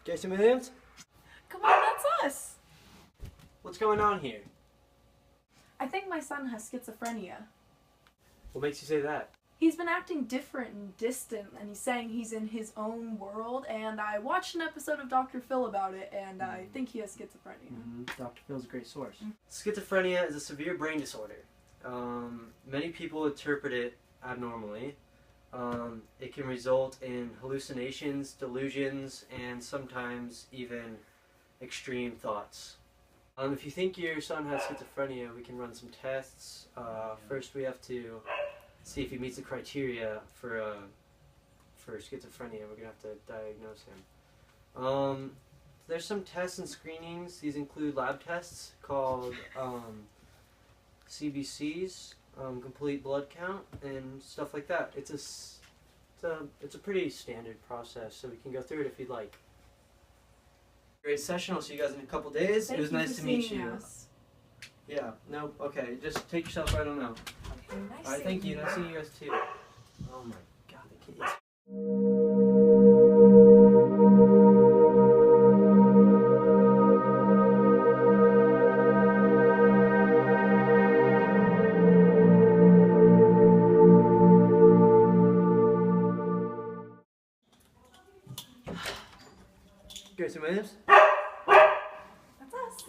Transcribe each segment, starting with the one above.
Jason Williams? Come on, that's us! What's going on here? I think my son has schizophrenia. What makes you say that? He's been acting different and distant, and he's saying he's in his own world, and I watched an episode of Dr. Phil about it, and I think he has schizophrenia. Dr. Phil's a great source. Schizophrenia is a severe brain disorder. Many people interpret it abnormally. It can result in hallucinations, delusions, and sometimes even extreme thoughts. If you think your son has schizophrenia, we can run some tests. First, we have to see if he meets the criteria for schizophrenia. We're gonna have to diagnose him. There's some tests and screenings. These include lab tests called CBCs, complete blood count, and stuff like that. It's a pretty standard process, so we can go through it if you'd like. Great session. I'll see you guys in a couple days. Thank it was you nice for to meet seeing you. us. Yeah. No. Okay. Just take yourself right on out. Okay, nice All right. Thank you. Nice seeing you guys too. Oh my God, the kid is. Jason Williams? That's us.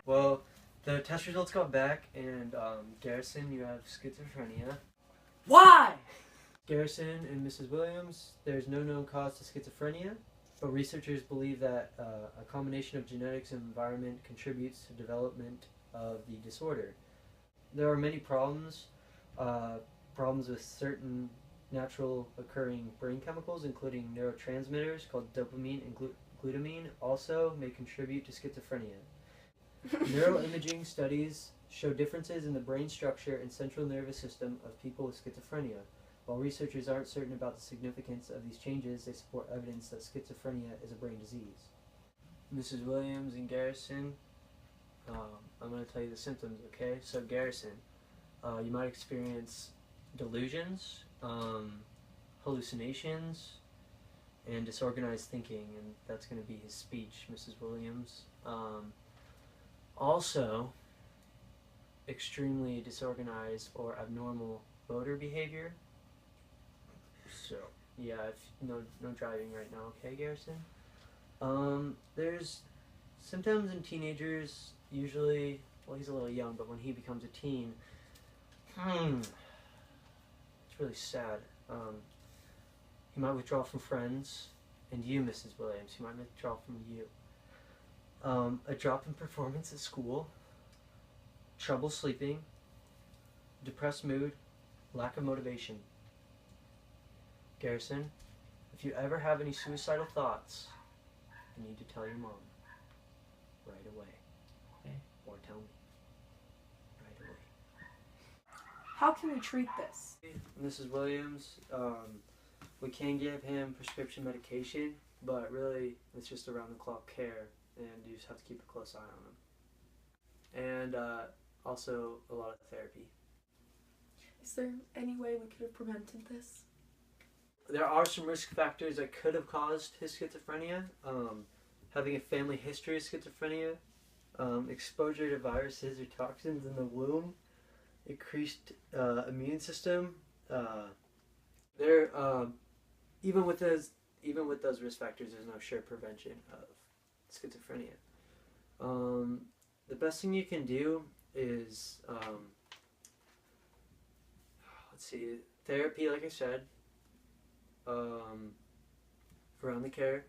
Well, the test results got back, and Garrison, you have schizophrenia. Why? Garrison and Mrs. Williams, there's no known cause to schizophrenia, but researchers believe that a combination of genetics and environment contributes to development of the disorder. There are many problems with certain natural occurring brain chemicals, including neurotransmitters called dopamine and glutamine, also may contribute to schizophrenia. Neuroimaging studies show differences in the brain structure and central nervous system of people with schizophrenia. While researchers aren't certain about the significance of these changes, they support evidence that schizophrenia is a brain disease. Mrs. Williams and Garrison, I'm going to tell you the symptoms, okay? So Garrison, you might experience delusions, hallucinations, and disorganized thinking, and that's going to be his speech, Mrs. Williams. Also, extremely disorganized or abnormal motor behavior. So, yeah, no driving right now, okay, Garrison? There's symptoms in teenagers, usually, well, he's a little young, but when he becomes a teen, it's really sad. He might withdraw from friends, and you, Mrs. Williams, he might withdraw from you. A drop in performance at school, trouble sleeping, depressed mood, lack of motivation. Garrison, if you ever have any suicidal thoughts, you need to tell your mom right away. Okay? Or tell me right away. How can we treat this? Mrs. Williams, we can give him prescription medication, but really it's just around-the-clock care, and you just have to keep a close eye on him. And also a lot of therapy. Is there any way we could have prevented this? There are some risk factors that could have caused his schizophrenia. Having a family history of schizophrenia, exposure to viruses or toxins in the womb, increased immune system. Even with those risk factors, there's no sure prevention of schizophrenia. The best thing you can do is, let's see, therapy, like I said, around the clock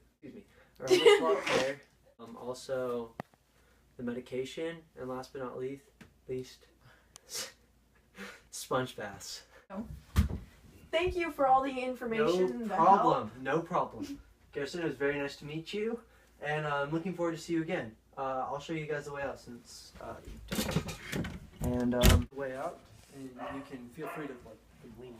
care, also the medication, and last but not least, sponge baths. Thank you for all the information. No problem. Garrison, it was very nice to meet you, and I'm looking forward to see you again. I'll show you guys the way out since the way out, and you can feel free to lean.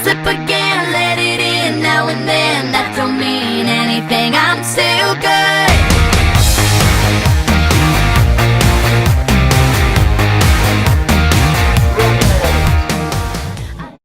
sip again.